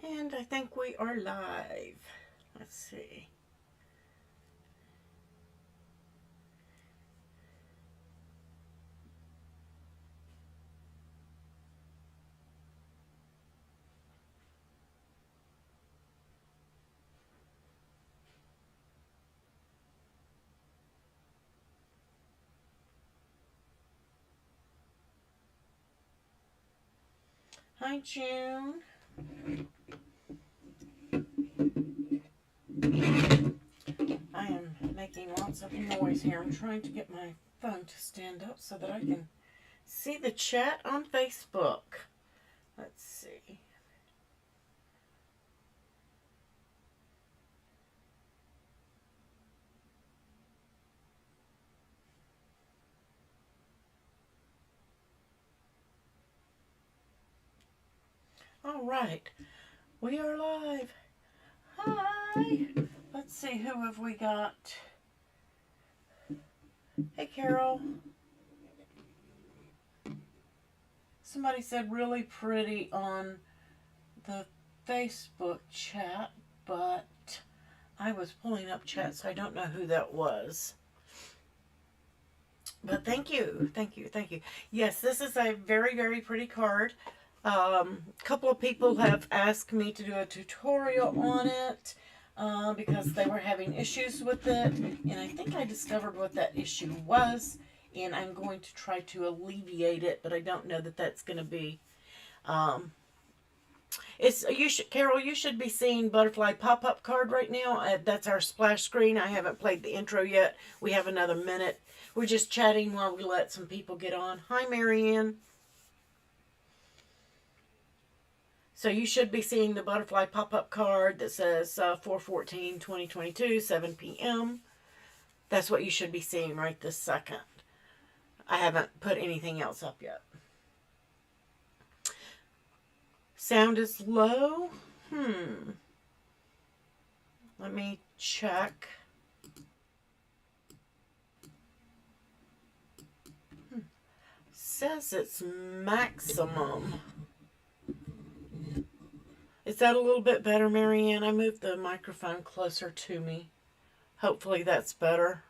And I think we are live. Let's see. Hi, June. I am making lots of noise here. I'm trying to get my phone to stand up so that I can see the chat on Facebook. Let's see. All right, we are live. Hi. Let's see, who have we got? Hey, Carol. Somebody said really pretty on the Facebook chat, but I was pulling up chat, so I don't know who that was. But thank you, thank you, thank you. Yes, this is a very, very pretty card. A couple of people have asked me to do a tutorial on it because they were having issues with it, and I think I discovered what that issue was, and I'm going to try to alleviate it, but I don't know that that's going to be Carol, you should be seeing Butterfly pop-up card right now. That's our splash screen. I haven't played the intro yet. We have another minute. We're just chatting while we let some people get on. Hi, Marianne. So you should be seeing the Butterfly pop-up card that says 4/14/2022, 7 p.m. That's what you should be seeing right this second. I haven't put anything else up yet. Sound is low. Let me check. Says it's maximum. Is that a little bit better, Marianne? I moved the microphone closer to me. Hopefully that's better.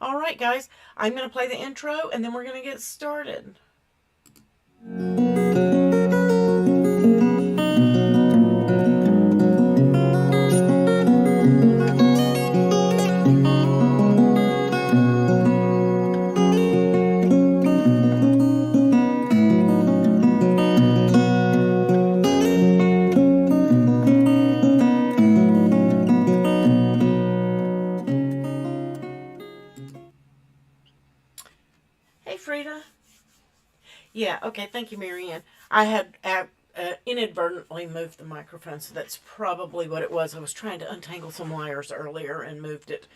All right, guys. I'm going to play the intro, and then we're going to get started. Yeah, okay, thank you, Marianne. I had inadvertently moved the microphone, so that's probably what it was. I was trying to untangle some wires earlier and moved it.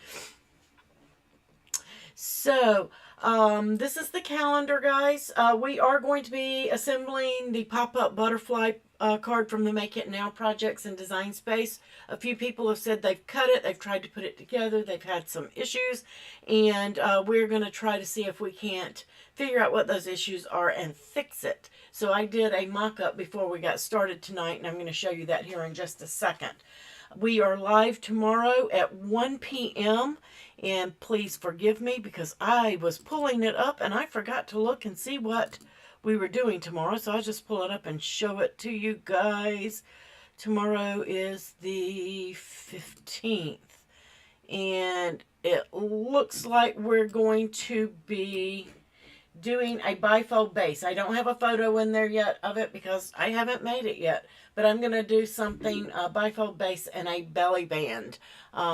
So, this is the calendar, guys. We are going to be assembling the pop-up butterfly card from the Make It Now projects in Designspace. A few people have said they've cut it, they've tried to put it together, they've had some issues, and we're going to try to see if we can't figure out what those issues are and fix it. So I did a mock-up before we got started tonight, and I'm going to show you that here in just a second. We are live tomorrow at 1 p.m. And please forgive me because I was pulling it up and I forgot to look and see what we were doing tomorrow. So I'll just pull it up and show it to you guys. Tomorrow is the 15th. And it looks like we're going to be doing a bifold base. I don't have a photo in there yet of it because I haven't made it yet. But I'm going to do something, a bifold base and a belly band,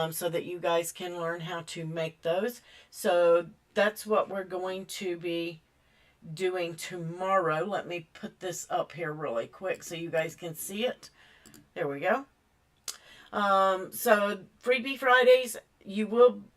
so that you guys can learn how to make those. So that's what we're going to be doing tomorrow. Let me put this up here really quick so you guys can see it. There we go. So Freebie Fridays,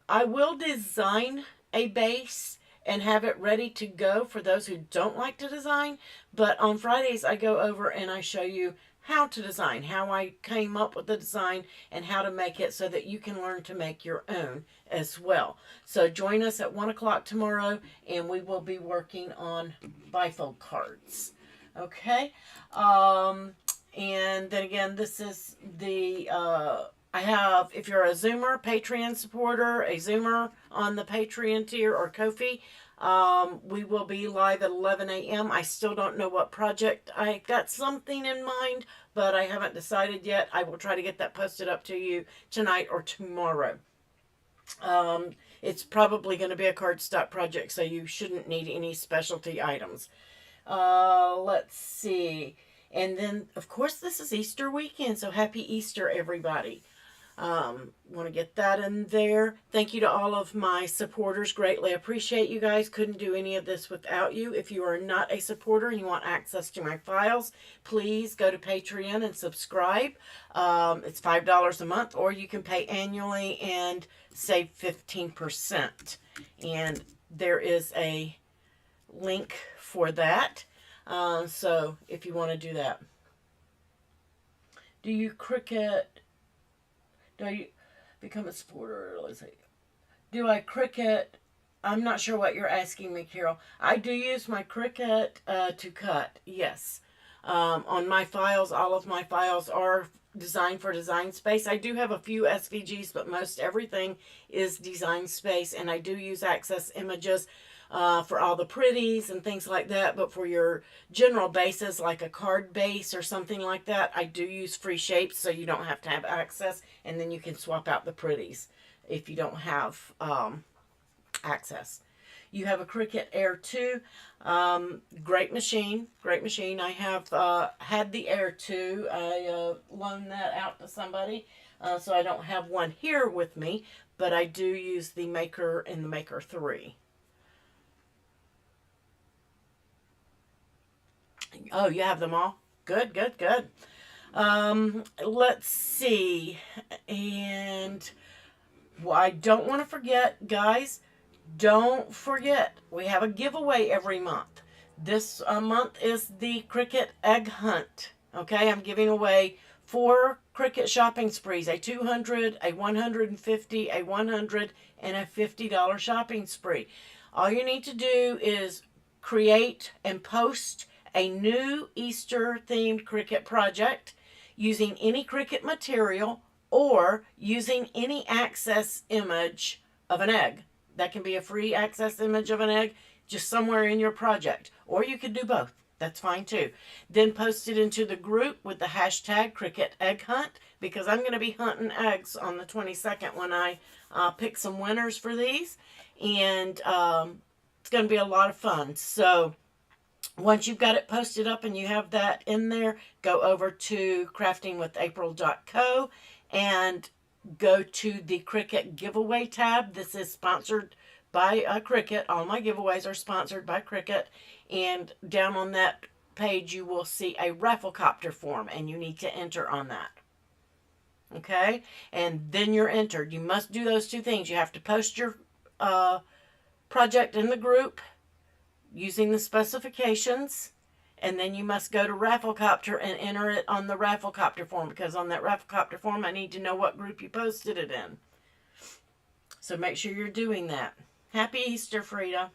I will design a base and have it ready to go for those who don't like to design. But on Fridays, I go over and I show you how to design, how I came up with the design, and how to make it so that you can learn to make your own as well. So join us at 1 o'clock tomorrow, and we will be working on bifold cards. Okay? And then again, this is the, I have, if you're a Zoomer, Patreon supporter, a Zoomer on the Patreon tier or Ko-fi, we will be live at 11 a.m. I still don't know what project. I got something in mind, but I haven't decided yet. I will try to get that posted up to you tonight or tomorrow. It's probably going to be a cardstock project, so you shouldn't need any specialty items. Let's see. And then, of course, this is Easter weekend, so happy Easter, everybody. Want to get that in there. Thank you to all of my supporters. Greatly appreciate you guys. Couldn't do any of this without you. If you are not a supporter and you want access to my files, please go to Patreon and subscribe. It's $5 a month, or you can pay annually and save 15%. And there is a link for that. So if you want to do that. Do you Cricut? Do you become a supporter? Let's see. Do I Cricut? I'm not sure what you're asking me, Carol. I do use my Cricut to cut. Yes. On my files, all of my files are designed for DesignSpace. I do have a few SVGs, but most everything is DesignSpace, and I do use Access Images for all the pretties and things like that. But for your general bases, like a card base or something like that, I do use free shapes, so you don't have to have access, and then you can swap out the pretties if you don't have access. You have a Cricut Air 2. Great machine. Great machine. I have had the Air 2. I loaned that out to somebody, so I don't have one here with me, but I do use the Maker and the Maker 3. Oh, you have them all? Good, good, good. Let's see. And well, I don't want to forget, guys, don't forget, we have a giveaway every month. This month is the Cricut Egg Hunt. Okay, I'm giving away 4 Cricut shopping sprees, a $200, a $150, a $100, and a $50 shopping spree. All you need to do is create and post a new Easter themed Cricut project using any Cricut material or using any access image of an egg. That can be a free access image of an egg just somewhere in your project, or you could do both. That's fine too. Then post it into the group with the hashtag Cricut Egg Hunt, because I'm going to be hunting eggs on the 22nd when I pick some winners for these, and it's going to be a lot of fun. So once you've got it posted up and you have that in there, go over to craftingwithapril.co and go to the Cricut giveaway tab. This is sponsored by Cricut. All my giveaways are sponsored by Cricut. And down on that page, you will see a Rafflecopter form, and you need to enter on that. Okay? And then you're entered. You must do those 2 things. You have to post your project in the group using the specifications, and then you must go to Rafflecopter and enter it on the Rafflecopter form, because on that Rafflecopter form I need to know what group you posted it in. So make sure you're doing that. Happy Easter, Frida.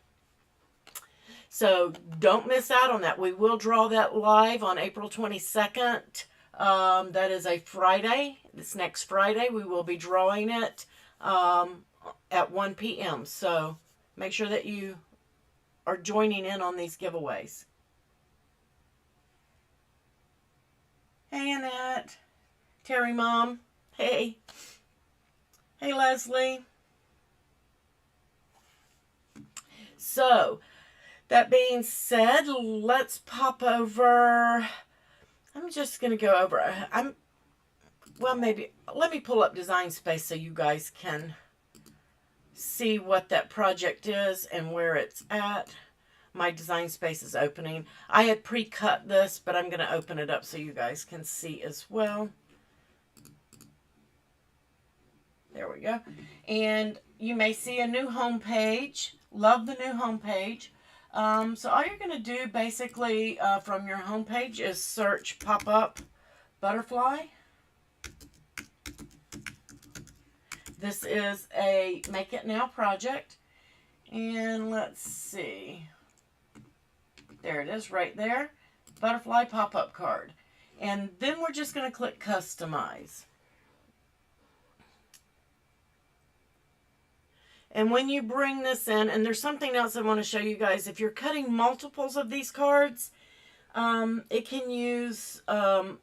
So don't miss out on that. We will draw that live on April 22nd. That is a Friday. This next Friday we will be drawing it at 1 p.m. So make sure that you are joining in on these giveaways. Hey, Annette. Terry Mom. Hey. Hey, Leslie. So, that being said, let's pop over. I'm just going to go over. Well, maybe, let me pull up DesignSpace so you guys can see what that project is and where it's at. My DesignSpace is opening. I had pre-cut this, but I'm going to open it up so you guys can see as well. There we go. And you may see a new home page. Love the new home page. So all you're going to do basically from your home page is search pop-up butterfly. This is a Make It Now project. And let's see. There it is right there. Butterfly pop-up card. And then we're just going to click Customize. And when you bring this in, and there's something else I want to show you guys. If you're cutting multiples of these cards, it can use a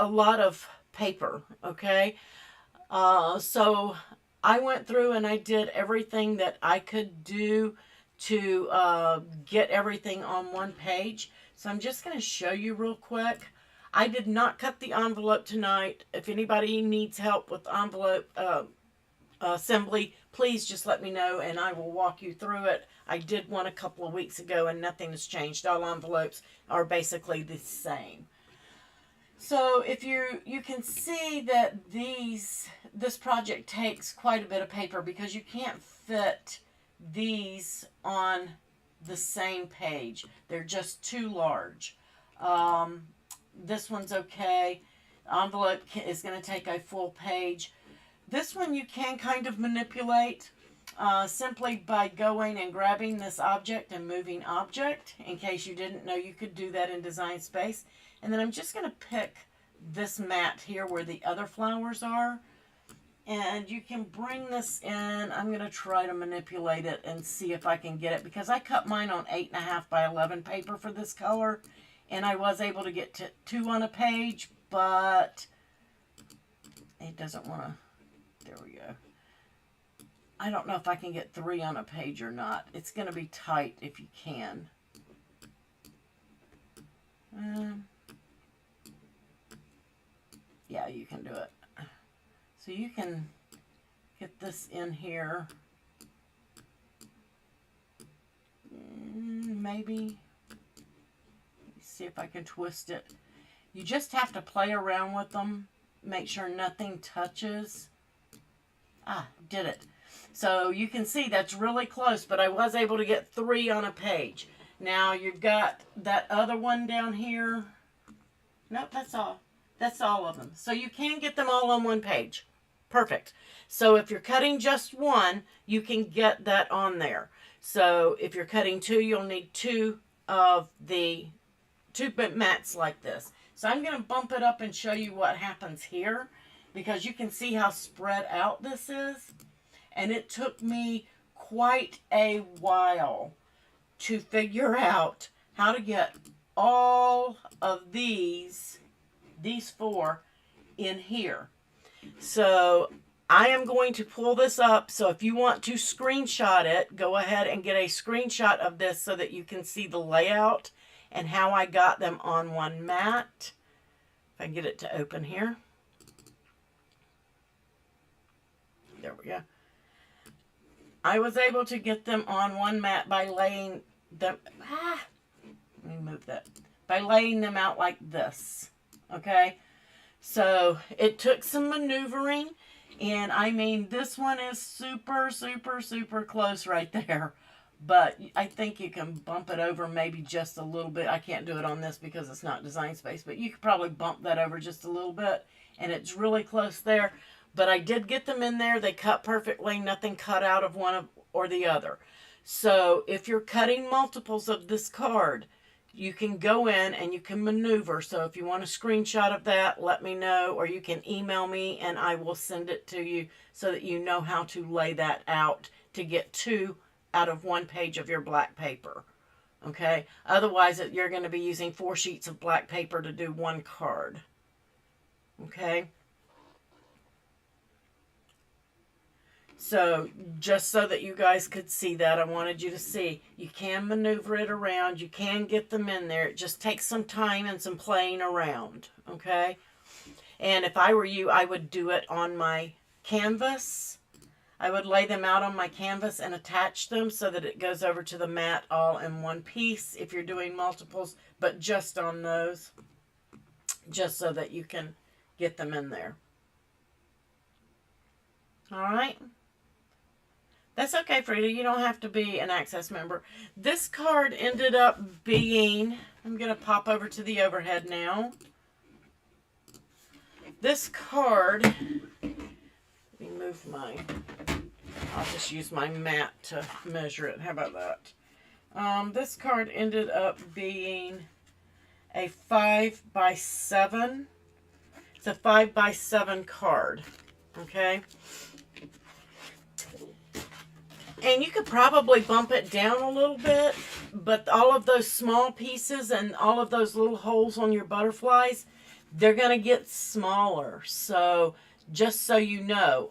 lot of paper, okay? So I went through and I did everything that I could do to get everything on one page. So I'm just going to show you real quick. I did not cut the envelope tonight. If anybody needs help with envelope assembly, please just let me know and I will walk you through it. I did one a couple of weeks ago and nothing has changed. All envelopes are basically the same. So if you can see that this project takes quite a bit of paper because you can't fit these on the same page. They're just too large. This one's okay. The envelope is going to take a full page. This one you can kind of manipulate simply by going and grabbing this object and moving object, in case you didn't know you could do that in Designspace. And then I'm just going to pick this mat here where the other flowers are. And you can bring this in. I'm going to try to manipulate it and see if I can get it, because I cut mine on 8.5 by 11 paper for this color. And I was able to get to 2 on a page, but it doesn't want to. There we go. I don't know if I can get 3 on a page or not. It's going to be tight if you can. Yeah, you can do it. So you can get this in here. Maybe. See if I can twist it. You just have to play around with them. Make sure nothing touches. Ah, did it. So you can see that's really close, but I was able to get 3 on a page. Now you've got that other one down here. Nope, that's all. That's all of them. So you can get them all on one page. Perfect. So if you're cutting just one, you can get that on there. So if you're cutting 2, you'll need 2 of the 2 mats like this. So I'm going to bump it up and show you what happens here, because you can see how spread out this is. And it took me quite a while to figure out how to get all of these 4 in here. So I am going to pull this up. So if you want to screenshot it, go ahead and get a screenshot of this so that you can see the layout and how I got them on one mat. If I can get it to open here. There we go. I was able to get them on one mat by laying them, let me move that, by laying them out like this, okay? So it took some maneuvering, and I mean, this one is super, super, super close right there, but I think you can bump it over maybe just a little bit. I can't do it on this because it's not Designspace, but you could probably bump that over just a little bit, and it's really close there. But I did get them in there. They cut perfectly. Nothing cut out of one or the other. So if you're cutting multiples of this card, you can go in and you can maneuver. So if you want a screenshot of that, let me know. Or you can email me and I will send it to you so that you know how to lay that out to get 2 out of 1 page of your black paper. Okay? Otherwise, you're going to be using 4 sheets of black paper to do 1 card. Okay? So, just so that you guys could see that, I wanted you to see, you can maneuver it around, you can get them in there. It just takes some time and some playing around, okay? And if I were you, I would do it on my canvas. I would lay them out on my canvas and attach them so that it goes over to the mat all in one piece if you're doing multiples, but just on those, just so that you can get them in there. All right? That's okay, Frida. You don't have to be an Access member. This card ended up being, I'm going to pop over to the overhead now. This card, let me move I'll just use my mat to measure it. How about that? This card ended up being a 5x7. It's a 5x7 card. Okay. And you could probably bump it down a little bit, but all of those small pieces and all of those little holes on your butterflies, they're going to get smaller. So just so you know,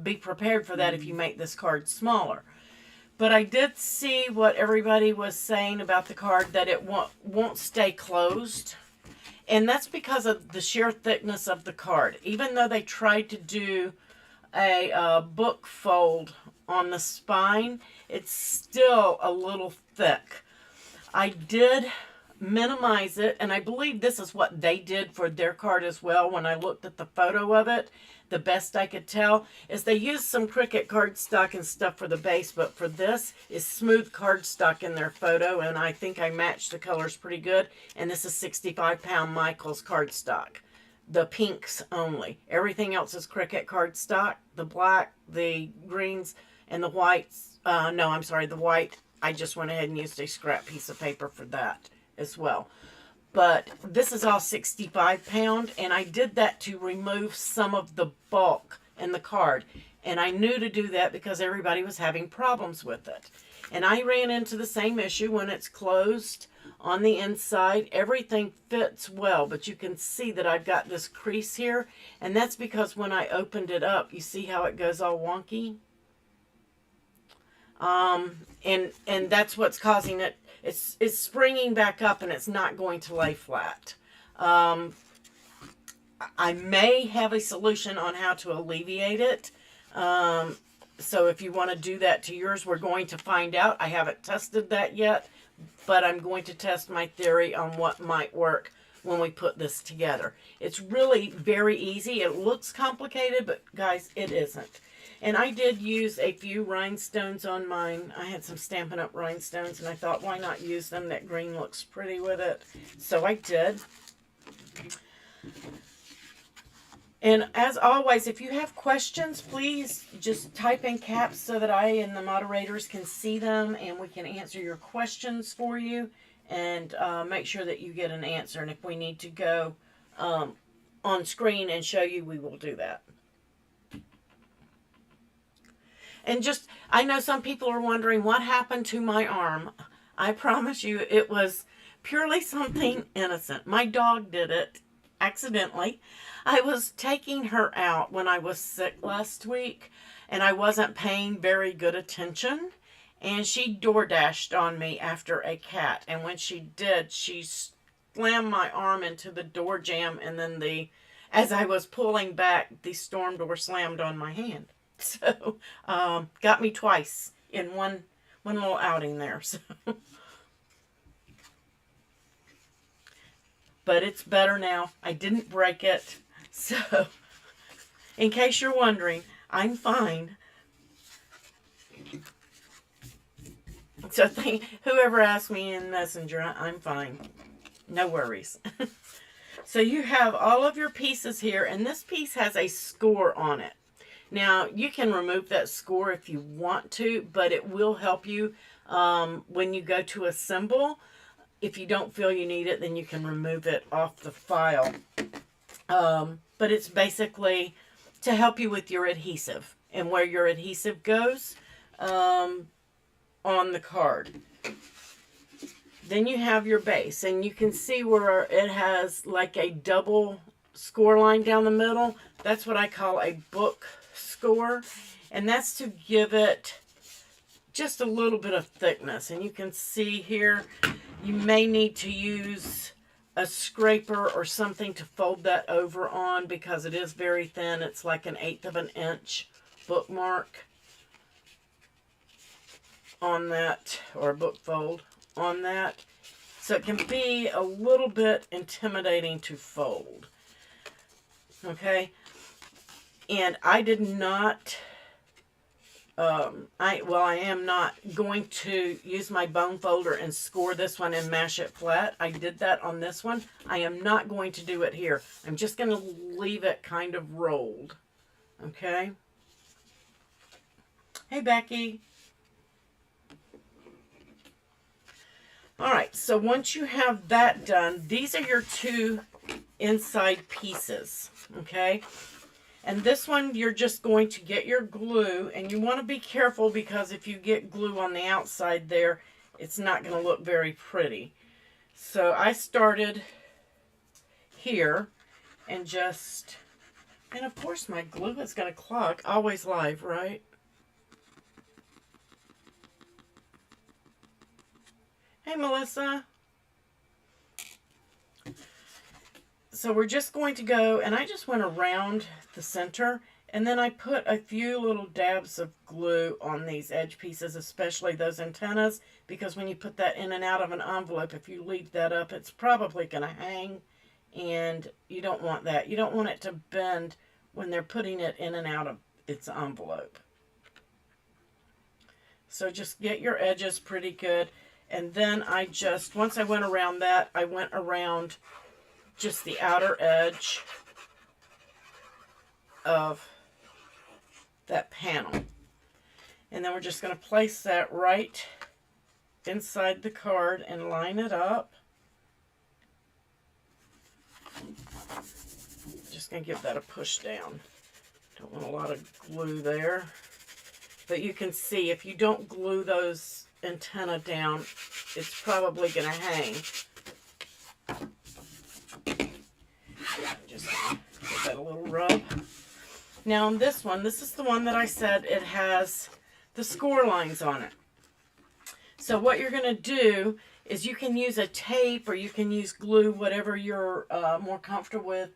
be prepared for that if you make this card smaller. But I did see what everybody was saying about the card, that it won't stay closed. And that's because of the sheer thickness of the card. Even though they tried to do a book fold on the spine, it's still a little thick. I did minimize it, and I believe this is what they did for their card as well. When I looked at the photo of it, the best I could tell is they used some Cricut cardstock and stuff for the base, but for this is smooth cardstock in their photo, and I think I matched the colors pretty good. And this is 65-pound Michaels cardstock. The pinks only. Everything else is Cricut cardstock. The black, the greens, and the whites. No, I'm sorry, the white. I just went ahead and used a scrap piece of paper for that as well. But this is all 65-pound, and I did that to remove some of the bulk in the card. And I knew to do that because everybody was having problems with it. And I ran into the same issue when it's closed on the inside. Everything fits well, but you can see that I've got this crease here. And that's because when I opened it up, you see how it goes all wonky? And that's what's causing it. It's springing back up, and it's not going to lay flat. I may have a solution on how to alleviate it. So if you want to do that to yours, we're going to find out. I haven't tested that yet, but I'm going to test my theory on what might work when we put this together. It's really very easy. It looks complicated, but guys, it isn't. And I did use a few rhinestones on mine. I had some Stampin' Up! Rhinestones, and I thought, why not use them? That green looks pretty with it. So I did. And as always, if you have questions, please just type in caps so that I and the moderators can see them, and we can answer your questions for you, and make sure that you get an answer. And if we need to go on screen and show you, we will do that. And just, I know some people are wondering what happened to my arm. I promise you it was purely something innocent. My dog did it accidentally. I was taking her out when I was sick last week, and I wasn't paying very good attention. And she door dashed on me after a cat. And when she did, she slammed my arm into the door jamb, and then as I was pulling back, the storm door slammed on my hand. So, got me twice in one little outing there. So, but it's better now. I didn't break it. So, in case you're wondering, I'm fine. So, whoever asked me in Messenger, I'm fine. No worries. So, you have all of your pieces here, and this piece has a score on it. Now, you can remove that score if you want to, but it will help you when you go to assemble. If you don't feel you need it, then you can remove it off the file. But it's basically to help you with your adhesive and where your adhesive goes on the card. Then you have your base, and you can see where it has like a double score line down the middle. That's what I call a book score, and that's to give it just a little bit of thickness. And you can see here, you may need to use a scraper or something to fold that over on, because it is very thin. It's like 1/8 of an inch bookmark on that, or a book fold on that. So it can be a little bit intimidating to fold. Okay. And I did not I am not going to use my bone folder and score this one and mash it flat. I did that on this one. I am not going to do it here. I'm just going to leave it kind of rolled. Okay. Hey, Becky. All right, so once you have that done, these are your two inside pieces, okay? And this one, you're just going to get your glue, and you want to be careful because if you get glue on the outside there, it's not going to look very pretty. So I started here and just, and of course my glue is going to clog, always live, right? Hey, Melissa. So we're just going to go, and I just went around the center, and then I put a few little dabs of glue on these edge pieces, especially those antennas, because when you put that in and out of an envelope, if you leave that up, it's probably going to hang, and you don't want that. You don't want it to bend when they're putting it in and out of its envelope. So just get your edges pretty good. And then I just, once I went around that, I went around just the outer edge of that panel. And then we're just going to place that right inside the card and line it up. Just going to give that a push down. Don't want a lot of glue there. But you can see if you don't glue those antenna down, it's probably going to hang. Just give that a little rub. Now on this one, this is the one that I said it has the score lines on it. So what you're going to do is you can use a tape or you can use glue, whatever you're more comfortable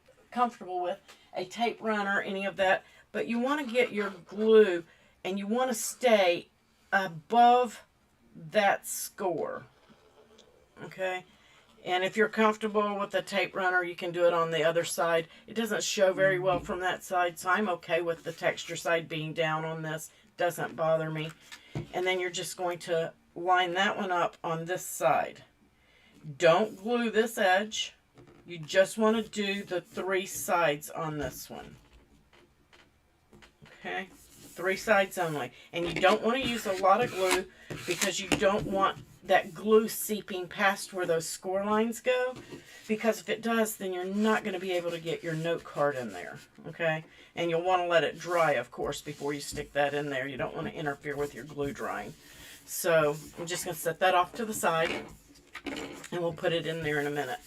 with, a tape runner, any of that. But you want to get your glue and you want to stay above that score, okay? And if you're comfortable with the tape runner, you can do it on the other side. It doesn't show very well from that side, so I'm okay with the texture side being down on this. Doesn't bother me. And then you're just going to line that one up on this side. Don't glue this edge. You just want to do the three sides on this one. Okay? Three sides only. And you don't want to use a lot of glue because you don't want that glue seeping past where those score lines go. Because if it does, then you're not going to be able to get your note card in there. Okay? And you'll want to let it dry, of course, before you stick that in there. You don't want to interfere with your glue drying. So I'm just going to set that off to the side. And we'll put it in there in a minute.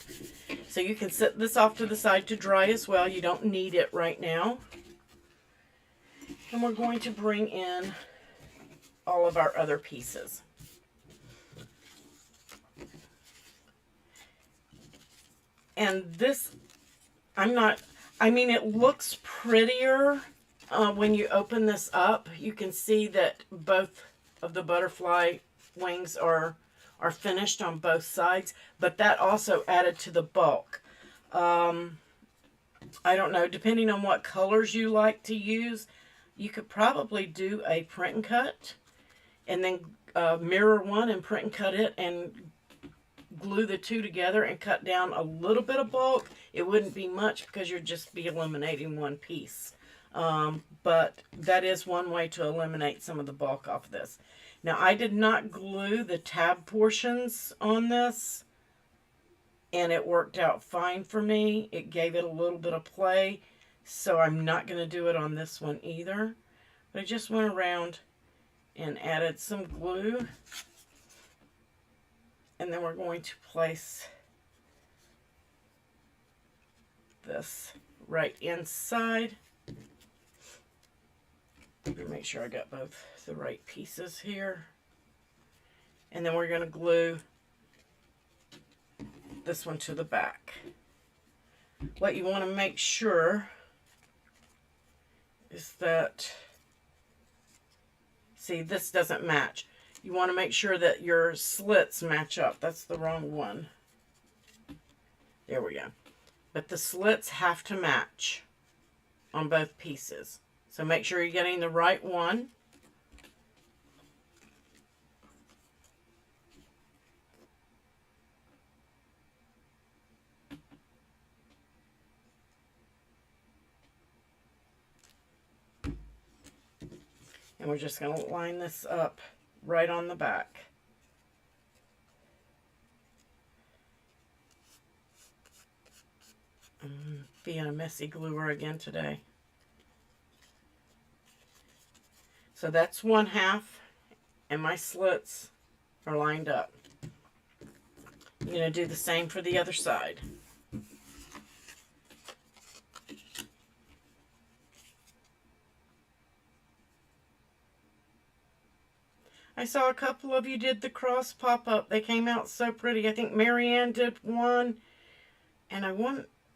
So you can set this off to the side to dry as well. You don't need it right now. And we're going to bring in all of our other pieces. And this, it looks prettier when you open this up. You can see that both of the butterfly wings are finished on both sides, but that also added to the bulk. I don't know, depending on what colors you like to use, you could probably do a print and cut and then mirror one and print and cut it and glue the two together and cut down a little bit of bulk. It wouldn't be much because you'd just be eliminating one piece. But that is one way to eliminate some of the bulk off this. Now, I did not glue the tab portions on this, and it worked out fine for me. It gave it a little bit of play, so I'm not going to do it on this one either. But I just went around and added some glue, and then we're going to place this right inside. Make sure I got both the right pieces here. And then we're going to glue this one to the back. What you want to make sure is that, see, this doesn't match. You want to make sure that your slits match up. That's the wrong one. There we go. But the slits have to match on both pieces. So make sure you're getting the right one. And we're just going to line this up right on the back. I'm being a messy gluer again today. So that's one half, and my slits are lined up. I'm going to do the same for the other side. I saw a couple of you did the cross pop-up. They came out so pretty. I think Marianne did one, and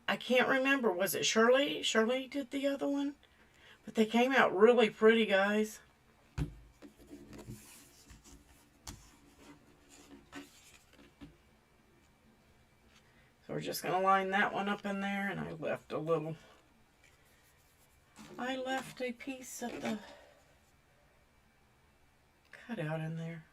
I can't remember. Was it Shirley? Shirley did the other one? But they came out really pretty, guys. So we're just going to line that one up in there, and I left a piece of the cutout in there.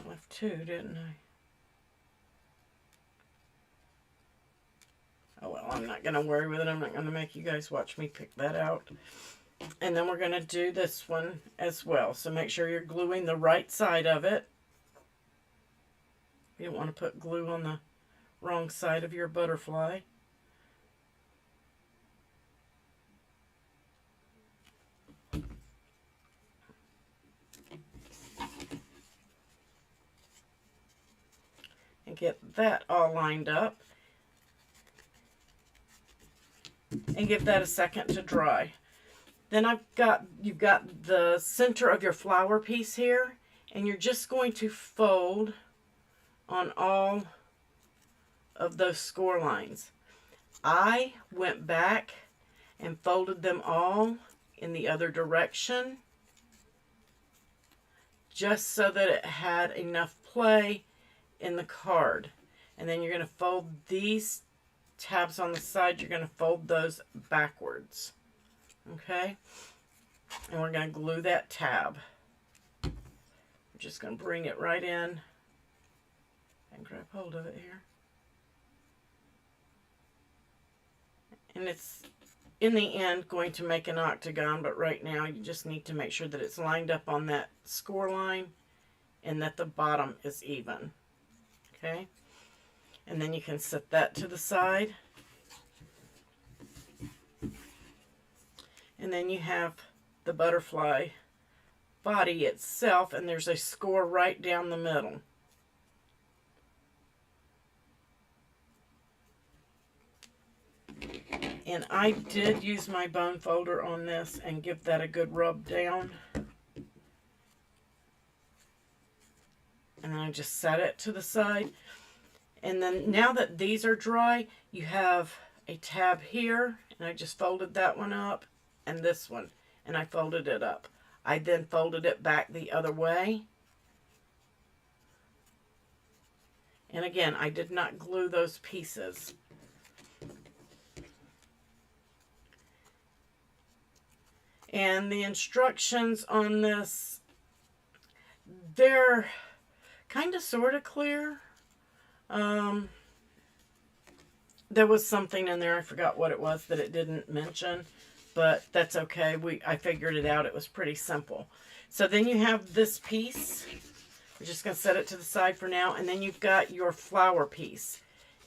Left two, didn't I? Oh well, I'm not going to worry with it. I'm not going to make you guys watch me pick that out. And then we're going to do this one as well. So make sure you're gluing the right side of it. You don't want to put glue on the wrong side of your butterfly. And get that all lined up. And give that a second to dry. Then you've got the center of your flower piece here, and you're just going to fold on all of those score lines. I went back and folded them all in the other direction, just so that it had enough play in the card. And then you're going to fold these tabs on the side, you're going to fold those backwards. Okay? And we're going to glue that tab. I'm just going to bring it right in and grab hold of it here. And it's, in the end, going to make an octagon, but right now you just need to make sure that it's lined up on that score line and that the bottom is even. Okay? And then you can set that to the side. And then you have the butterfly body itself, and there's a score right down the middle. And I did use my bone folder on this and give that a good rub down. And then I just set it to the side. And then now that these are dry, you have a tab here, and I just folded that one up, and this one, and I folded it up. I then folded it back the other way. And again, I did not glue those pieces. And the instructions on this, they're kind of sort of clear. There was something in there, I forgot what it was, that it didn't mention, but that's okay. I figured it out. It was pretty simple. So then you have this piece. We're just going to set it to the side for now, and then you've got your flower piece.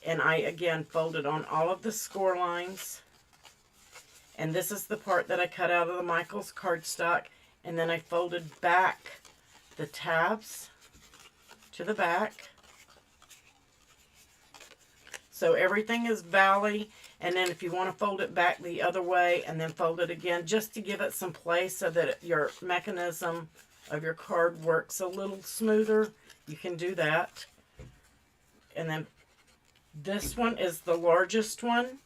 And I, again, folded on all of the score lines. And this is the part that I cut out of the Michaels cardstock, and then I folded back the tabs to the back. So everything is valley, and then if you want to fold it back the other way and then fold it again, just to give it some place so that your mechanism of your card works a little smoother, you can do that. And then this one is the largest one,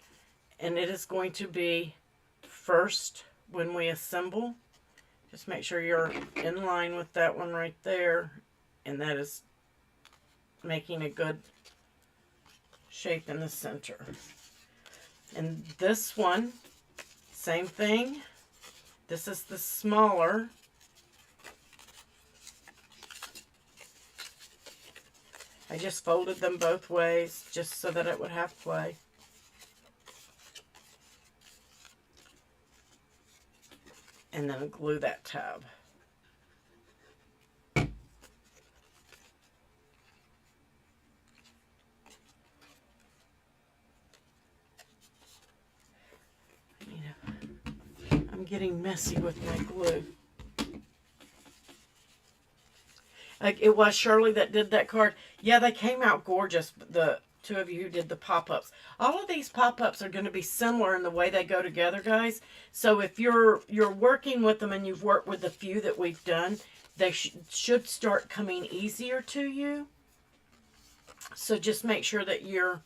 and it is going to be first when we assemble. Just make sure you're in line with that one right there, and that is making a good shape in the center. And this one, same thing. This is the smaller. I just folded them both ways just so that it would have play. And then glue that tab. I'm getting messy with my glue. Like, it was Shirley that did that card. Yeah, they came out gorgeous, the two of you who did the pop-ups. All of these pop-ups are going to be similar in the way they go together, guys. So if you're working with them and you've worked with the few that we've done, they should start coming easier to you. So just make sure that you're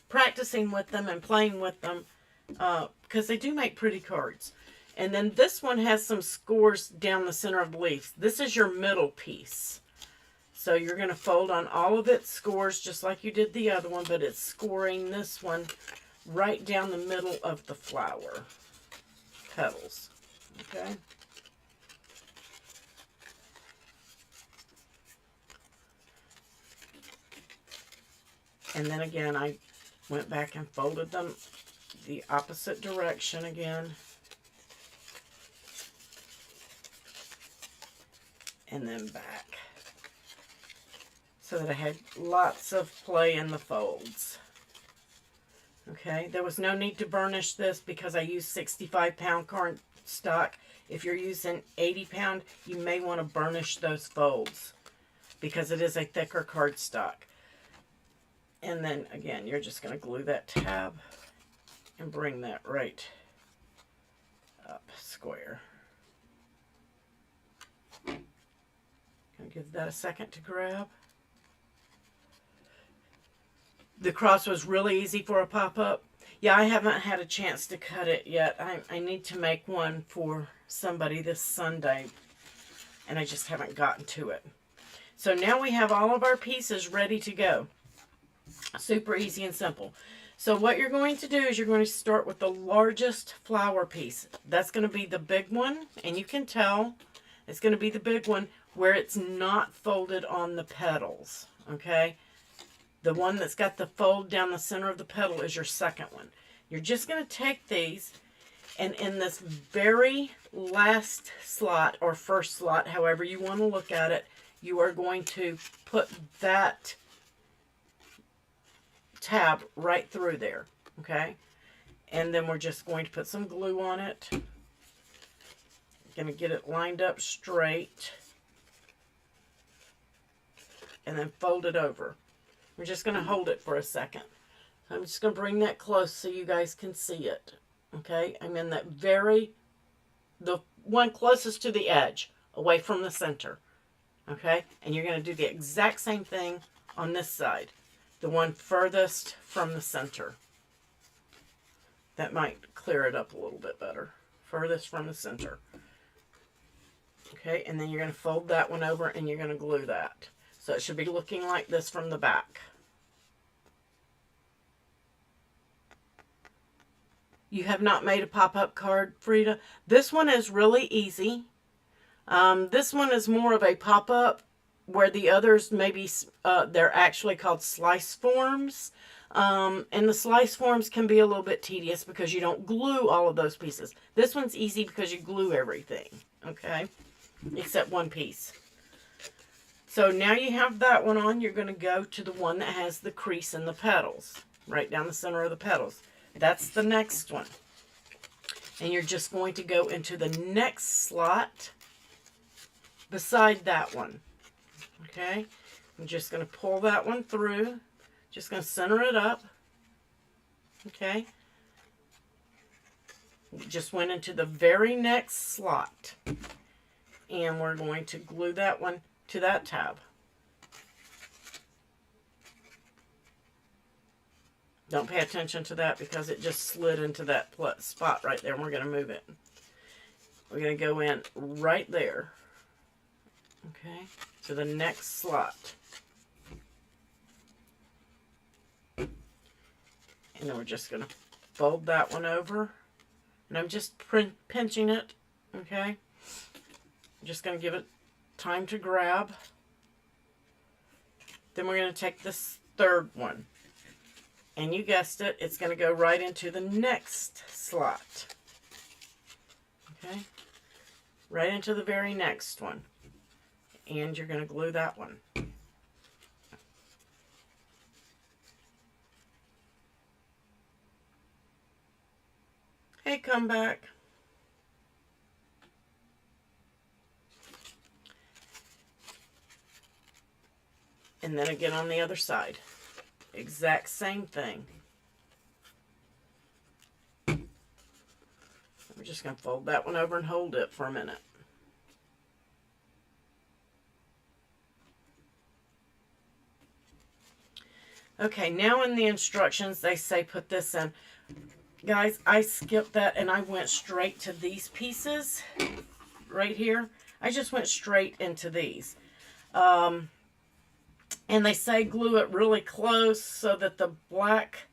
practicing with them and playing with them, because they do make pretty cards. And then this one has some scores down the center of the leaf. This is your middle piece. So you're going to fold on all of its scores just like you did the other one, but it's scoring this one right down the middle of the flower petals. Okay? And then again, I went back and folded them the opposite direction again. And then back, so that I had lots of play in the folds. Okay, there was no need to burnish this because I used 65-pound cardstock. If you're using 80-pound, you may want to burnish those folds because it is a thicker cardstock. And then again, you're just going to glue that tab and bring that right up square. Give that a second to grab. The cross was really easy for a pop-up. Yeah, I haven't had a chance to cut it yet. I need to make one for somebody this Sunday, and I just haven't gotten to it. So now we have all of our pieces ready to go. Super easy and simple. So what you're going to do is you're going to start with the largest flower piece. That's going to be the big one, and you can tell it's going to be the big one where it's not folded on the petals, okay? The one that's got the fold down the center of the petal is your second one. You're just going to take these, and in this very last slot, or first slot, however you want to look at it, you are going to put that tab right through there, okay? And then we're just going to put some glue on it. Going to get it lined up straight. And then fold it over. We're just going to hold it for a second. I'm just going to bring that close so you guys can see it. Okay? I'm in that the one closest to the edge, away from the center. Okay? And you're going to do the exact same thing on this side. The one furthest from the center. That might clear it up a little bit better. Furthest from the center. Okay? And then you're going to fold that one over and you're going to glue that. So it should be looking like this from the back. You have not made a pop-up card, Frida? This one is really easy. This one is more of a pop-up, where the others maybe they're actually called slice forms. And the slice forms can be a little bit tedious because you don't glue all of those pieces. This one's easy because you glue everything, okay? Except one piece. So now you have that one on, you're going to go to the one that has the crease in the petals, right down the center of the petals. That's the next one. And you're just going to go into the next slot beside that one. Okay? I'm just going to pull that one through. Just going to center it up. Okay? Just went into the very next slot. And we're going to glue that one to that tab. Don't pay attention to that because it just slid into that spot right there, and we're going to move it. We're going to go in right there, okay, to the next slot. And then we're just going to fold that one over, and I'm just pinching it, okay. I'm just going to give it time to grab. Then we're going to take this third one. And you guessed it, it's going to go right into the next slot. Okay? Right into the very next one. And you're going to glue that one. Hey, come back. And then again on the other side. Exact same thing. We're just going to fold that one over and hold it for a minute. Okay, now in the instructions they say put this in. Guys, I skipped that and I went straight to these pieces right here. I just went straight into these. And they say glue it really close so that the black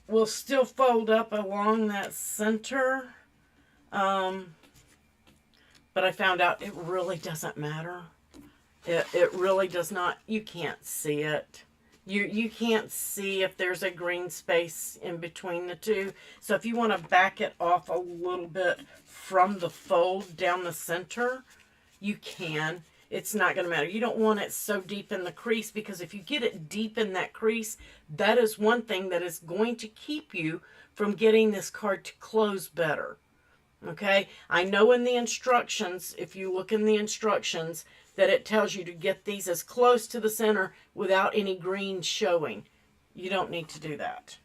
will still fold up along that center. But I found out it really doesn't matter. It really does not. You can't see it. You can't see if there's a green space in between the two. So if you want to back it off a little bit from the fold down the center, you can. It's not going to matter. You don't want it so deep in the crease, because if you get it deep in that crease, that is one thing that is going to keep you from getting this card to close better. Okay? I know in the instructions, if you look in the instructions, that it tells you to get these as close to the center without any green showing. You don't need to do that.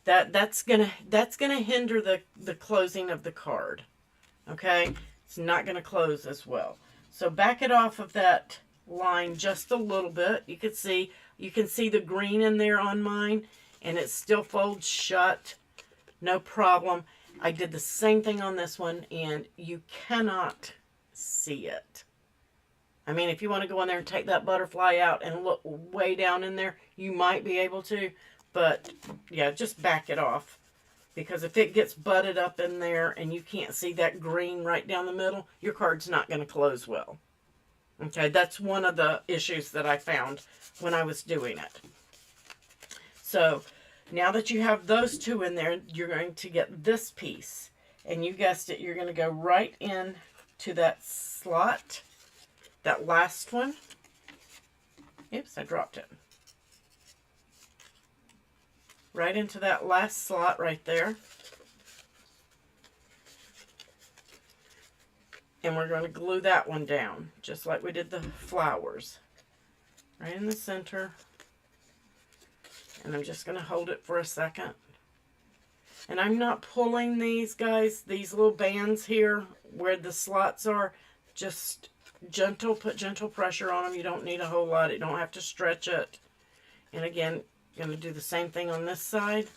That's gonna hinder the closing of the card. Okay? It's not gonna close as well. So back it off of that line just a little bit. You can see the green in there on mine, and it still folds shut. No problem. I did the same thing on this one, and you cannot see it. I mean, if you want to go in there and take that butterfly out and look way down in there, you might be able to. But, yeah, just back it off. Because if it gets butted up in there and you can't see that green right down the middle, your card's not going to close well. Okay, that's one of the issues that I found when I was doing it. So, now that you have those two in there, you're going to get this piece. And you guessed it, you're going to go right in to that slot. That last one. Oops, I dropped it. Right into that last slot right there. And we're going to glue that one down, just like we did the flowers. Right in the center. And I'm just going to hold it for a second. And I'm not pulling these, guys, these little bands here where the slots are. Just gentle, put gentle pressure on them. You don't need a whole lot. You don't have to stretch it. And again, going to do the same thing on this side.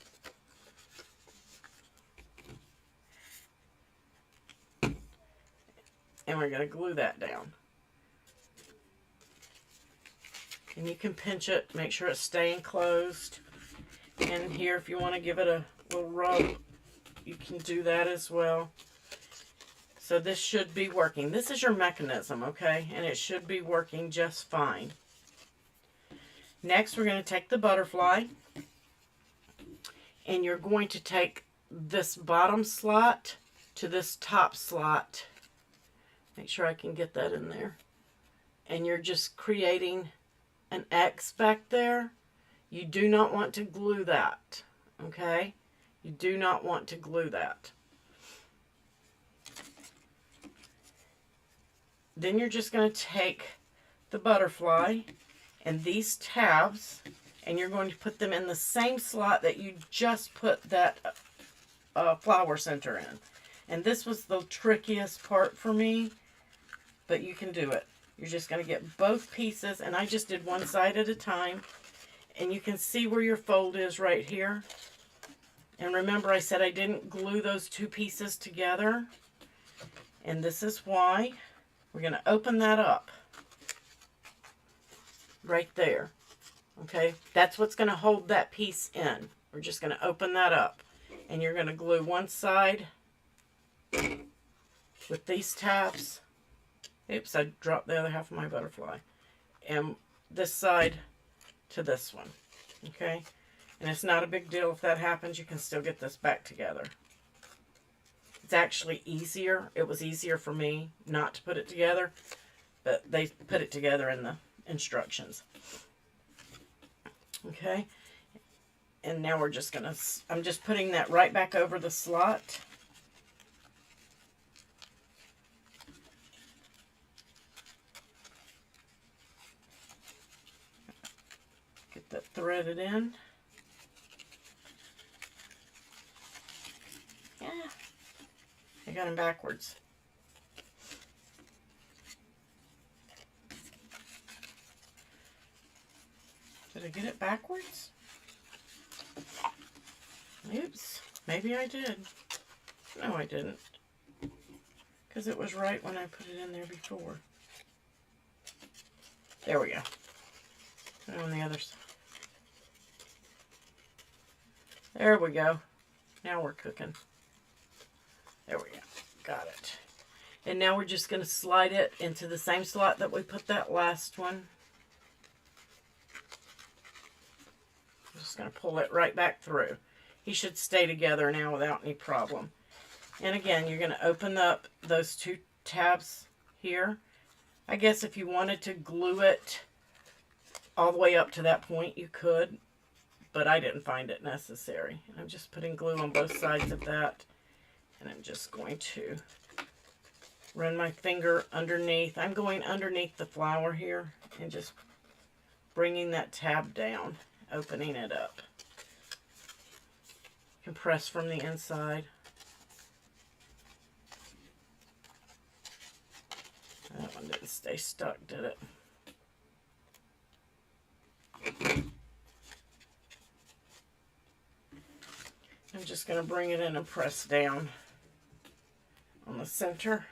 And we're going to glue that down. And you can pinch it, make sure it's staying closed. And here, if you want to give it a little rub, you can do that as well. So this should be working. This is your mechanism, okay? And it should be working just fine. Next, we're going to take the butterfly. And you're going to take this bottom slot to this top slot. Make sure I can get that in there. And you're just creating an X back there. You do not want to glue that, okay? You do not want to glue that. Then you're just going to take the butterfly and these tabs, and you're going to put them in the same slot that you just put that flower center in. And this was the trickiest part for me, but you can do it. You're just going to get both pieces, and I just did one side at a time. And you can see where your fold is right here. And remember, I said I didn't glue those two pieces together. And this is why. We're going to open that up right there. Okay, that's what's going to hold that piece in. We're just going to open that up. And you're going to glue one side with these tabs. Oops, I dropped the other half of my butterfly. And this side to this one. Okay? And it's not a big deal if that happens. You can still get this back together. It's actually easier. It was easier for me not to put it together, but they put it together in the instructions. Okay? And now we're just gonna, I'm just putting that right back over the slot. Get that threaded in. Yeah, I got them backwards. Did I get it backwards? Oops, maybe I did. No, I didn't. Because it was right when I put it in there before. There we go. Put it on the other side. There we go. Now we're cooking. There we go. Got it. And now we're just going to slide it into the same slot that we put that last one. I'm just going to pull it right back through. He should stay together now without any problem. And again, you're going to open up those two tabs here. I guess if you wanted to glue it all the way up to that point, you could. But I didn't find it necessary. I'm just putting glue on both sides of that. And I'm just going to run my finger underneath. I'm going underneath the flower here and just bringing that tab down, opening it up. Compress from the inside. That one didn't stay stuck, did it? I'm just going to bring it in and press down on the center.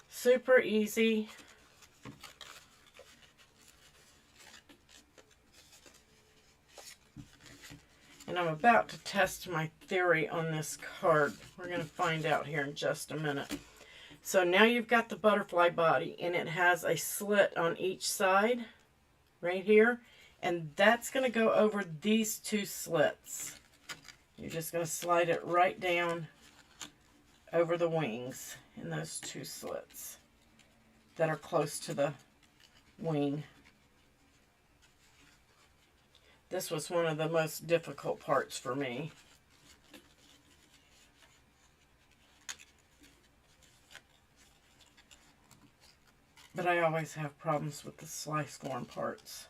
Super easy. And I'm about to test my theory on this card. We're going to find out here in just a minute. So now you've got the butterfly body, and it has a slit on each side right here. And that's going to go over these two slits. You're just going to slide it right down over the wings in those two slits that are close to the wing. This was one of the most difficult parts for me. But I always have problems with the slice form parts.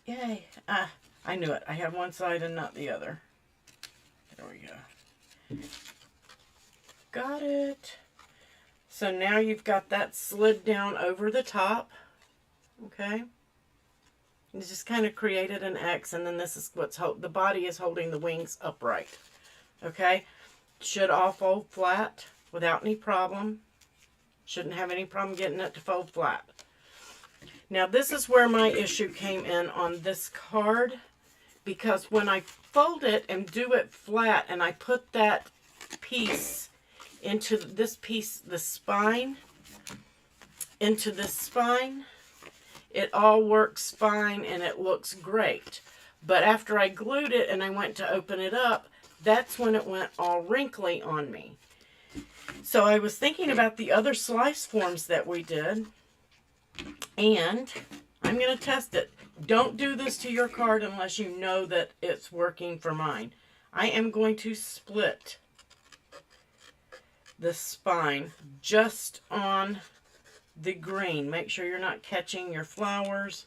Yay. Ah, I knew it. I had one side and not the other. There we go. Got it. So now you've got that slid down over the top. Okay. You just kind of created an X, and then this is what's the body is holding the wings upright. Okay. Should all fold flat without any problem. Shouldn't have any problem getting it to fold flat. Now this is where my issue came in on this card, because when I fold it and do it flat and I put that piece into this piece, the spine, into this spine, it all works fine and it looks great. But after I glued it and I went to open it up, that's when it went all wrinkly on me. So I was thinking about the other slice forms that we did, and I'm going to test it. Don't do this to your card unless you know that it's working for mine. I am going to split the spine just on the green. Make sure you're not catching your flowers.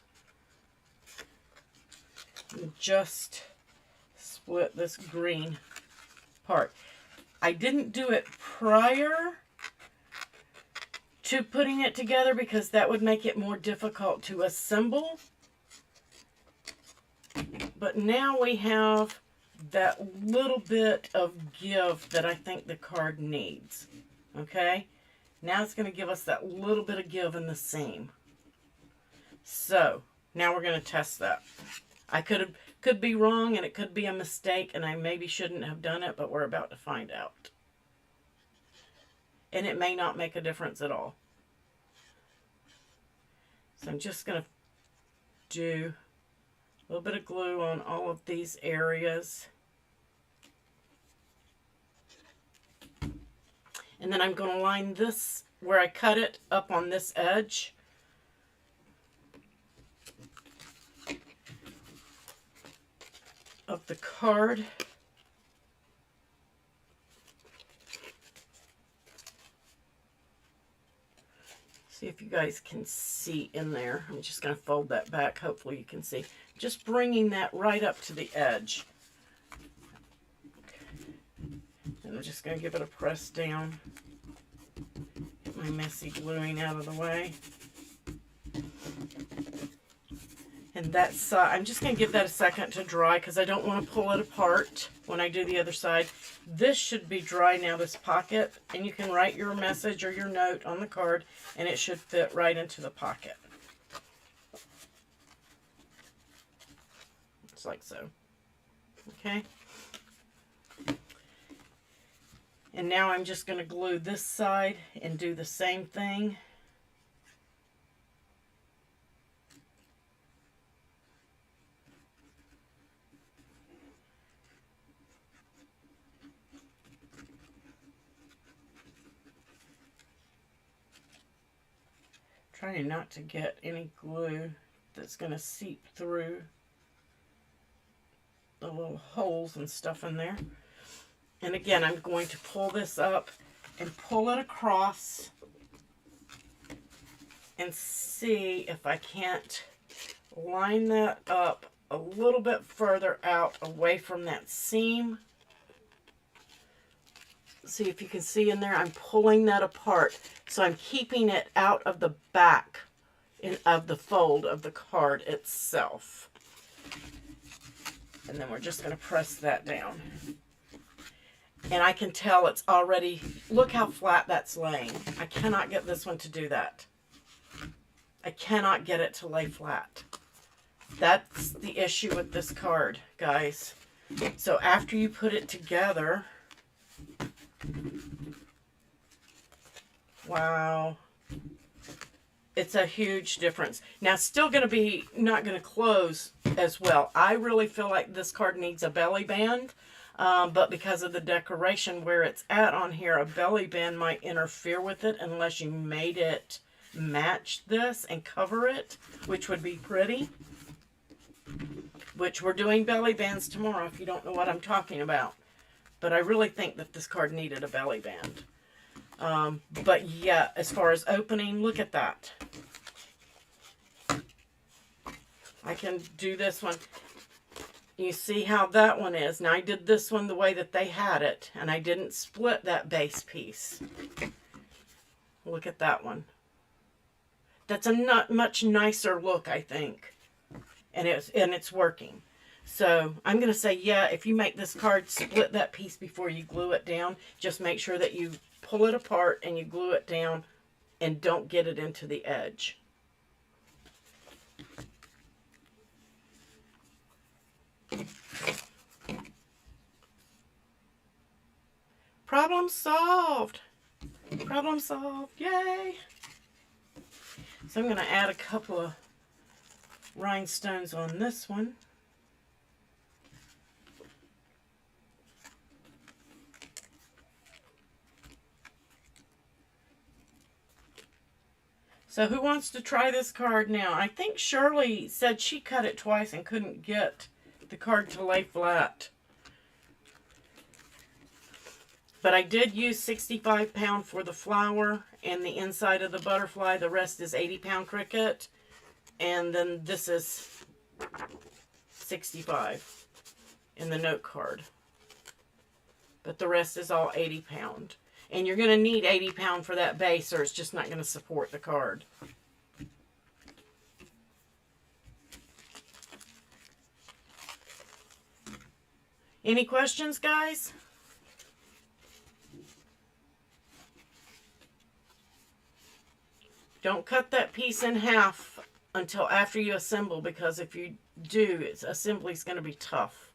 Just split this green part. I didn't do it prior to putting it together because that would make it more difficult to assemble. But now we have that little bit of give that I think the card needs. Okay? Now it's going to give us that little bit of give in the seam. So, now we're going to test that. I could be wrong, and it could be a mistake, and I maybe shouldn't have done it, but we're about to find out. and it may not make a difference at all. So I'm just going to do a little bit of glue on all of these areas. And then I'm going to line this, where I cut it, up on this edge. Of the card. See if you guys can see in there. I'm just going to fold that back. Hopefully you can see. Just bringing that right up to the edge. And I'm just going to give it a press down. Get my messy gluing out of the way. And that's, I'm just going to give that a second to dry because I don't want to pull it apart when I do the other side. This should be dry now, this pocket, and you can write your message or your note on the card, and it should fit right into the pocket. It's like so. Okay. And now I'm just going to glue this side and do the same thing. Trying not to get any glue that's going to seep through the little holes and stuff in there. And again, I'm going to pull this up and pull it across and see if I can't line that up a little bit further out away from that seam. See if you can see in there, I'm pulling that apart. So I'm keeping it out of the back of the fold of the card itself. And then we're just going to press that down. And I can tell it's already, look how flat that's laying. I cannot get this one to do that. I cannot get it to lay flat. That's the issue with this card, guys. So after you put it together, wow, it's a huge difference. Now, it's still going to be not going to close as well. I really feel like this card needs a belly band, but because of the decoration where it's at on here, a belly band might interfere with it unless you made it match this and cover it, which would be pretty. Which we're doing belly bands tomorrow if you don't know what I'm talking about. But I really think that this card needed a belly band. But yeah, as far as opening, look at that. I can do this one. You see how that one is. Now I did this one the way that they had it, and I didn't split that base piece. Look at that one. That's a much nicer look, I think. And it's working. So I'm going to say, yeah, if you make this card, split that piece before you glue it down. Just make sure that you pull it apart and you glue it down and don't get it into the edge. Problem solved. Problem solved. Yay. So I'm going to add a couple of rhinestones on this one. So who wants to try this card now? I think Shirley said she cut it twice and couldn't get the card to lay flat. But I did use 65 pound for the flower and the inside of the butterfly. The rest is 80 pound Cricut. And then this is 65 in the note card. But the rest is all 80 pound. And you're going to need 80 pound for that base or it's just not going to support the card. Any questions, guys? Don't cut that piece in half until after you assemble, because if you do, assembly is going to be tough.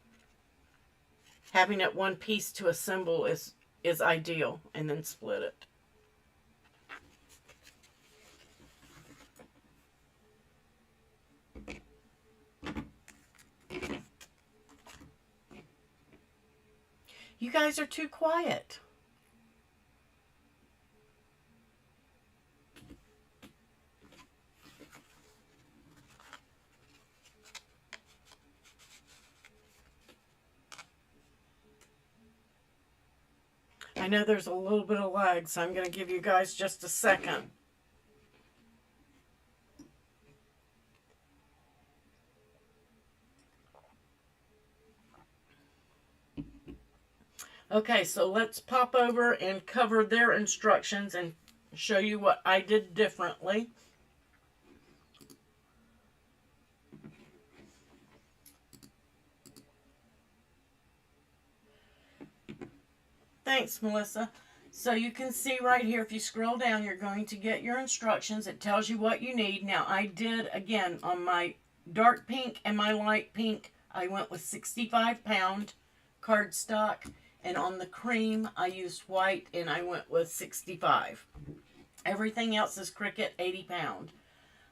Having it one piece to assemble is ideal, and then split it. You guys are too quiet. I know there's a little bit of lag, so I'm going to give you guys just a second. Okay, so let's pop over and cover their instructions and show you what I did differently. Thanks, Melissa. So you can see right here, if you scroll down, you're going to get your instructions. It tells you what you need. Now, I did, again, on my dark pink and my light pink, I went with 65-pound cardstock. And on the cream, I used white, and I went with 65. Everything else is Cricut 80-pound.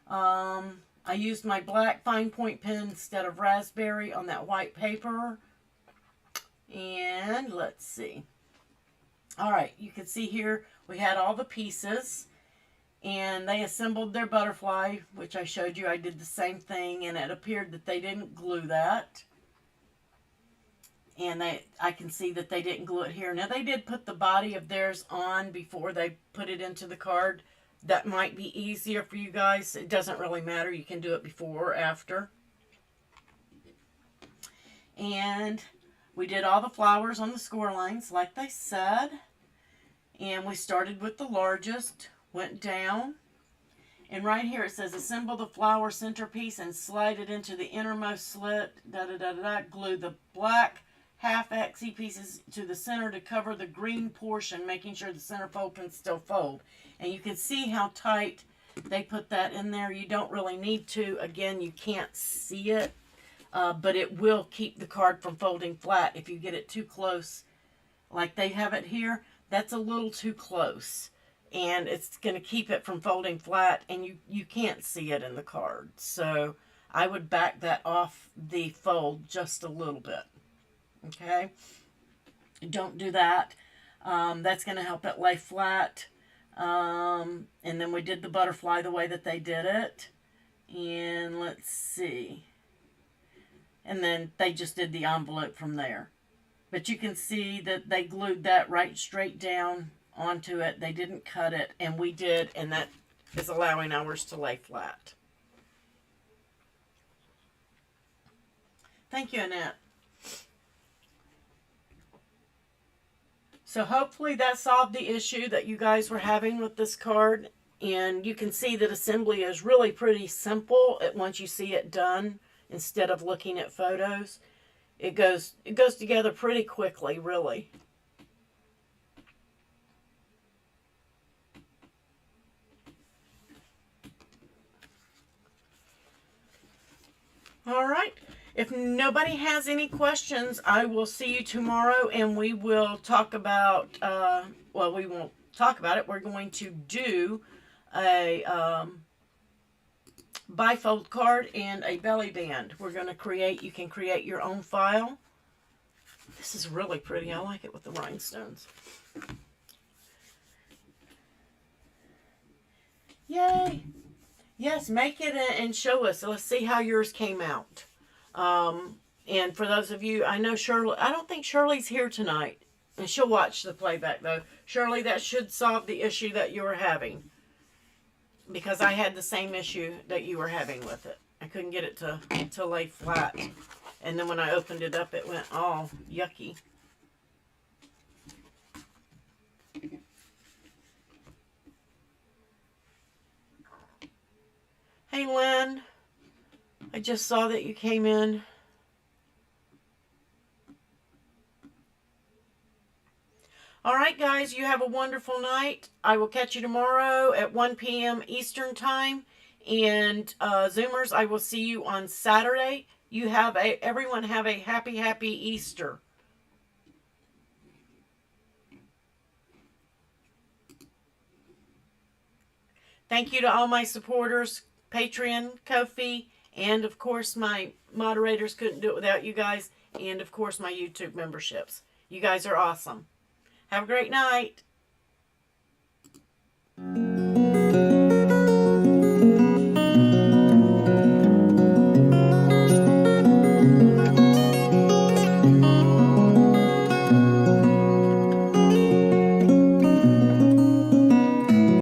I used my black fine point pen instead of raspberry on that white paper. And let's see. All right, you can see here we had all the pieces, and they assembled their butterfly, which I showed you. I did the same thing, and it appeared that they didn't glue that. And I can see that they didn't glue it here. Now, they did put the body of theirs on before they put it into the card. That might be easier for you guys. It doesn't really matter. You can do it before or after. And we did all the flowers on the score lines, like they said. And we started with the largest, went down. And right here it says, assemble the flower centerpiece and slide it into the innermost slit. Glue the black half XE pieces to the center to cover the green portion, making sure the center fold can still fold. And you can see how tight they put that in there. You don't really need to. Again, you can't see it, but it will keep the card from folding flat if you get it too close. Like they have it here, that's a little too close. And it's going to keep it from folding flat, and you can't see it in the card. So I would back that off the fold just a little bit. Okay, don't do that. That's going to help it lay flat. And then we did the butterfly the way that they did it. And let's see. And then they just did the envelope from there. But you can see that they glued that right straight down onto it. They didn't cut it, and we did, and that is allowing ours to lay flat. Thank you, Annette. So hopefully that solved the issue that you guys were having with this card. And you can see that assembly is really pretty simple once you see it done instead of looking at photos. It goes together pretty quickly, really. All right. If nobody has any questions, I will see you tomorrow, and we will talk about, well, we won't talk about it. We're going to do a bifold card and a belly band. We're going to create, you can create your own file. This is really pretty. I like it with the rhinestones. Yay! Yes, make it and show us. Let's see how yours came out. And for those of you, I know Shirley, I don't think Shirley's here tonight, and she'll watch the playback though. Shirley, that should solve the issue that you were having, because I had the same issue that you were having with it. I couldn't get it to lay flat, and then when I opened it up, it went all yucky. Hey Lynn, I just saw that you came in. All right, guys, you have a wonderful night. I will catch you tomorrow at 1 p.m. Eastern Time. And Zoomers, I will see you on Saturday. Everyone have a happy Easter. Thank you to all my supporters, Patreon, Ko-fi, and of course my moderators couldn't do it without you guys, and of course my YouTube memberships. You guys are awesome. Have a great night.